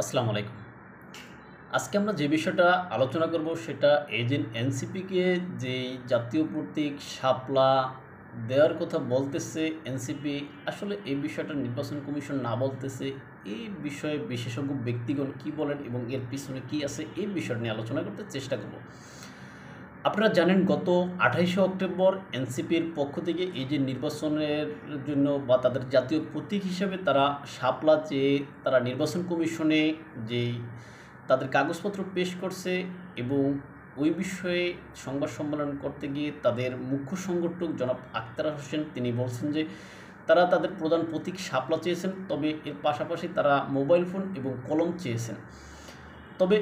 আসসালামু আলাইকুম। আজকে আমরা যে বিষয়টা আলোচনা করব সেটা এই যে এনসিপিকে যেই জাতীয় প্রতীক শাপলা দেওয়ার কথা বলতেছে এনসিপি, আসলে এই বিষয়টা নির্বাচন কমিশন না বলতেছে। এই বিষয়ে বিশেষজ্ঞ ব্যক্তিগণ কি বলেন এবং এর পিছনে কি আছে এই বিষয়টা নিয়ে আলোচনা করতে চেষ্টা করব। আপনারা জানেন গত 28শে অক্টোবর এনসিপির পক্ষ থেকে এই যে নির্বাচনের জন্য বা তাদের জাতীয় প্রতীক হিসেবে তারা শাপলা চেয়ে তারা নির্বাচন কমিশনে যেই তাদের কাগজপত্র পেশ করছে এবং ওই বিষয়ে সংবাদ সম্মেলন করতে গিয়ে তাদের মুখ্য সংগঠক জনাব আক্তার হোসেন তিনি বলছেন যে তারা তাদের প্রধান প্রতীক শাপলা চেয়েছেন, তবে এর পাশাপাশি তারা মোবাইল ফোন এবং কলম চেয়েছেন। তবে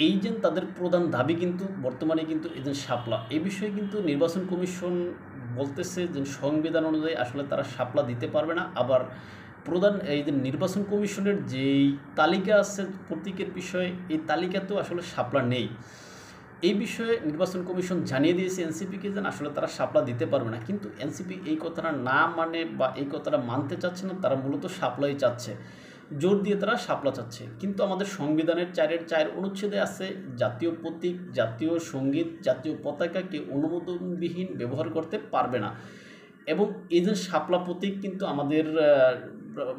এই যে তাদের প্রধান দাবি কিন্তু বর্তমানে কিন্তু এই যে শাপলা, এই বিষয়ে কিন্তু নির্বাচন কমিশন বলতেছে যে সংবিধান অনুযায়ী আসলে তারা শাপলা দিতে পারবে না। আবার প্রধান এই যে নির্বাচন কমিশনের যেই তালিকা আছে প্রতীকের বিষয়ে, এই তালিকাতেও আসলে শাপলা নেই। এই বিষয়ে নির্বাচন কমিশন জানিয়ে দিয়েছে এনসিপিকে যে আসলে তারা শাপলা দিতে পারবে না, কিন্তু এনসিপি এই কথাটা না মানে বা এই কথাটা মানতে চাচ্ছে না। তারা মূলত শাপলাই চাচ্ছে, জোর দিয়ে তারা শাপলা চাচ্ছে। কিন্তু আমাদের সংবিধানের 4-এর 4 অনুচ্ছেদে আছে জাতীয় প্রতীক, জাতীয় সঙ্গীত, জাতীয় পতাকাকে অনুমোদনবিহীন ব্যবহার করতে পারবে না। এবং এই যে শাপলা প্রতীক কিন্তু আমাদের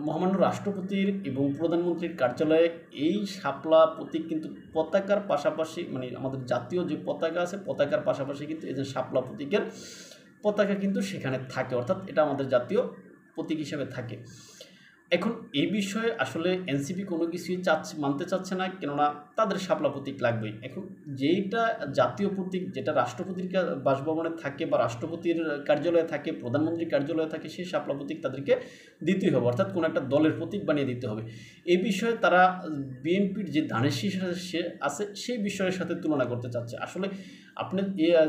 মহামান্য রাষ্ট্রপতির এবং প্রধানমন্ত্রীর কার্যালয়ে এই শাপলা প্রতীক কিন্তু পতাকার পাশাপাশি, মানে আমাদের জাতীয় যে পতাকা আছে পতাকার পাশাপাশি কিন্তু এই যে শাপলা প্রতীকের পতাকা কিন্তু সেখানে থাকে, অর্থাৎ এটা আমাদের জাতীয় প্রতীক হিসেবে থাকে। এখন এই বিষয়ে আসলে এনসিপি কোনো কিছুই মানতে চাচ্ছে না, কেননা তাদের শাপলা প্রতীক লাগবেই। এখন যেইটা জাতীয় প্রতীক, যেটা রাষ্ট্রপতির বাসভবনে থাকে বা রাষ্ট্রপতির কার্যালয়ে থাকে, প্রধানমন্ত্রীর কার্যালয়ে থাকে, সেই শাপলা প্রতীক তাদেরকে দিতেই হবে, অর্থাৎ কোনো একটা দলের প্রতীক বানিয়ে দিতে হবে। এই বিষয়ে তারা বিএনপির যে ধানের শীষ সে আছে সেই বিষয়ের সাথে তুলনা করতে চাচ্ছে। আসলে আপনি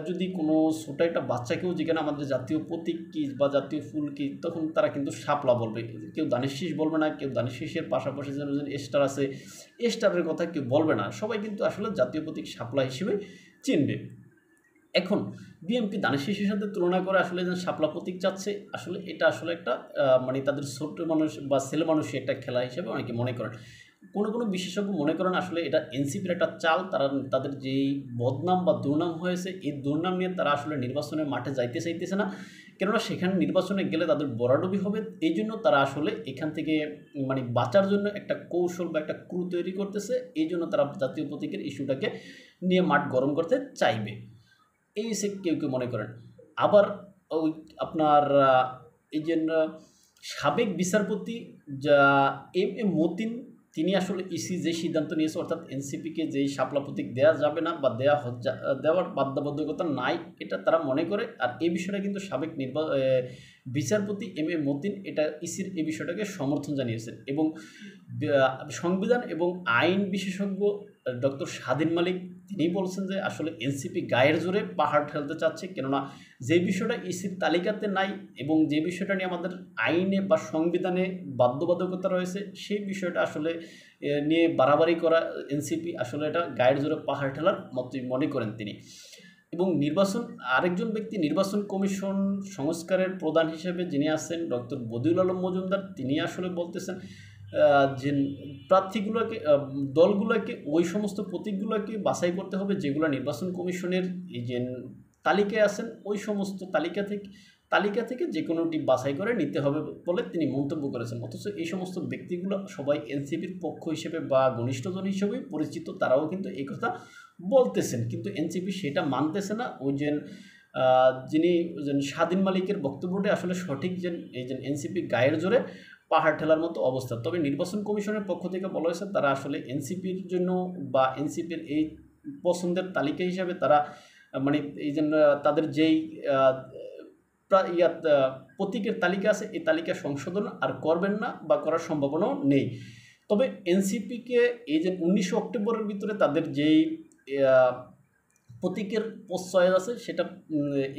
যদি কোনো ছোটো একটা বাচ্চাকেও যেখানে আমাদের জাতীয় প্রতীক কী বা জাতীয় ফুল কী, তখন তারা কিন্তু শাপলা বলবে, কেউ ধানের শীষ বলবে না। কেউ ধানের শীষের পাশাপাশি যেন স্টার আছে, স্টারের কথা কেউ বলবে না। সবাই কিন্তু আসলে জাতীয় প্রতীক শাপলা হিসেবে চিনবে। এখন বিএনপি ধানের শীষের সাথে তুলনা করে আসলে যে শাপলা প্রতীক চাচ্ছে, আসলে এটা আসলে একটা মানে তাদের ছোট্ট মানুষ বা ছেলে মানুষই একটা খেলা হিসেবে অনেকে মনে করেন। কোনো বিশেষজ্ঞ মনে করেন আসলে এটা এনসিপির একটা চাল। তারা তাদের যেই বদনাম বা দুর্নাম হয়েছে, এই দুর্নাম নিয়ে তারা আসলে নির্বাচনের মাঠে যাইতে চাইতেছে না, কেননা সেখানে নির্বাচনে গেলে তাদের বরাডুবি হবে। এই জন্য তারা আসলে এখান থেকে মানে বাঁচার জন্য একটা কৌশল বা একটা ক্রু তৈরি করতেছে। এই জন্য তারা জাতীয় প্রতীকের ইস্যুটাকে নিয়ে মাঠ গরম করতে চাইবে, এই সে কেউ মনে করেন। আবার ওই আপনার এই যে সাবেক বিচারপতি যা এম মতিন, তিনি আসলে ইসি যে সিদ্ধান্ত নিয়েছে, অর্থাৎ এনসিপিকে যেই শাপলা প্রতীক দেওয়া যাবে না বা দেওয়ার বাধ্যবাধকতা নাই, এটা তারা মনে করে। আর এই বিষয়টা কিন্তু সাবেক বিচারপতি এম মতিন এটা ইসির এই বিষয়টাকে সমর্থন জানিয়েছেন। এবং সংবিধান এবং আইন বিশেষজ্ঞ ডক্টর স্বাধীন মালিক তিনি বলছেন যে আসলে এনসিপি গায়ের জোরে পাহাড় ঠেলতে চাচ্ছে, কেননা যে বিষয়টা ইসির তালিকাতে নাই এবং যে বিষয়টা নিয়ে আমাদের আইনে বা সংবিধানে বাধ্যবাধকতা রয়েছে, সেই বিষয়টা আসলে নিয়ে বাড়াবাড়ি করা এনসিপি আসলে এটা গায়ের জোরে পাহাড় ঠেলার মতোই মনে করেন তিনি। এবং আরেকজন ব্যক্তি নির্বাচন কমিশন সংস্কারের প্রধান হিসেবে যিনি আছেন ডক্টর বদিউল আলম মজুমদার, তিনি আসলে বলতেছেন যে প্রার্থীগুলোকে দলগুলোকে ওই সমস্ত প্রতীকগুলোকে বাছাই করতে হবে যেগুলো নির্বাচন কমিশনের এই যে তালিকায় আছেন, ওই সমস্ত তালিকা থেকে যে কোনোটি বাছাই করে নিতে হবে বলে তিনি মন্তব্য করেছেন। অথচ এই সমস্ত ব্যক্তিগুলো সবাই এনসিপির পক্ষ হিসেবে বা ঘনিষ্ঠজন হিসেবেই পরিচিত, তারাও কিন্তু এই কথা বলতেছেন, কিন্তু এনসিপি সেটা মানতেছে না। ওই যে যিনি স্বাধীন মালিকের বক্তব্যটি আসলে সঠিক, যে এই যে এনসিপি গায়ের জোরে পাহাড় ঠেলার মতো অবস্থা। তবে নির্বাচন কমিশনের পক্ষ থেকে বলা হয়েছে তারা আসলে এনসিপির জন্য বা এনসিপির এই পছন্দের তালিকা হিসাবে তারা মানে এই জন্য তাদের যেই প্রতীকের তালিকা আছে এই তালিকা সংশোধন আর করবেন না বা করার সম্ভাবনাও নেই। তবে এনসিপিকে এই যে 19 অক্টোবরের ভিতরে তাদের যেই প্রতীকের চয়েস আছে সেটা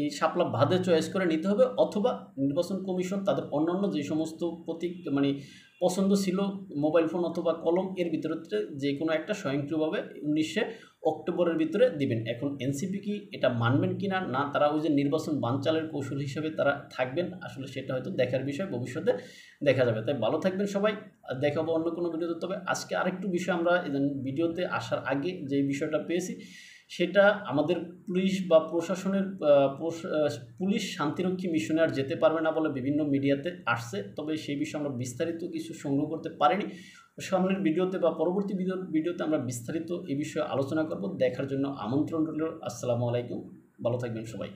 এই শাপলা বাদে চয়েস করে নিতে হবে, অথবা নির্বাচন কমিশন তাদের অন্যান্য যে সমস্ত প্রতীক মানে পছন্দ ছিল মোবাইল ফোন অথবা কলম, এর ভিতরে যে কোনো একটা স্বয়ংক্রিয়ভাবে 19শে অক্টোবরের ভিতরে দিবেন। এখন এনসিপি কি এটা মানবেন কি না, না তারা ওই যে নির্বাচন বানচালের কৌশল হিসেবে তারা থাকবেন, আসলে সেটা হয়তো দেখার বিষয়, ভবিষ্যতে দেখা যাবে। তাই ভালো থাকবেন সবাই, দেখাবো অন্য কোনো ভিডিওতে। তবে আজকে আরেকটু বিষয় আমরা ভিডিওতে আসার আগে যে বিষয়টা পেয়েছি, সেটা আমাদের পুলিশ বা প্রশাসনের পুলিশ শান্তিরক্ষী মিশনে আর যেতে পারবে না বলে বিভিন্ন মিডিয়াতে আসছে। তবে সেই বিষয়ে আমরা বিস্তারিত কিছু সংগ্রহ করতে পারিনি। সামনের ভিডিওতে বা পরবর্তী ভিডিওতে আমরা বিস্তারিত এই বিষয়ে আলোচনা করব। দেখার জন্য আমন্ত্রণ রইল। আসসালামু আলাইকুম, ভালো থাকবেন সবাই।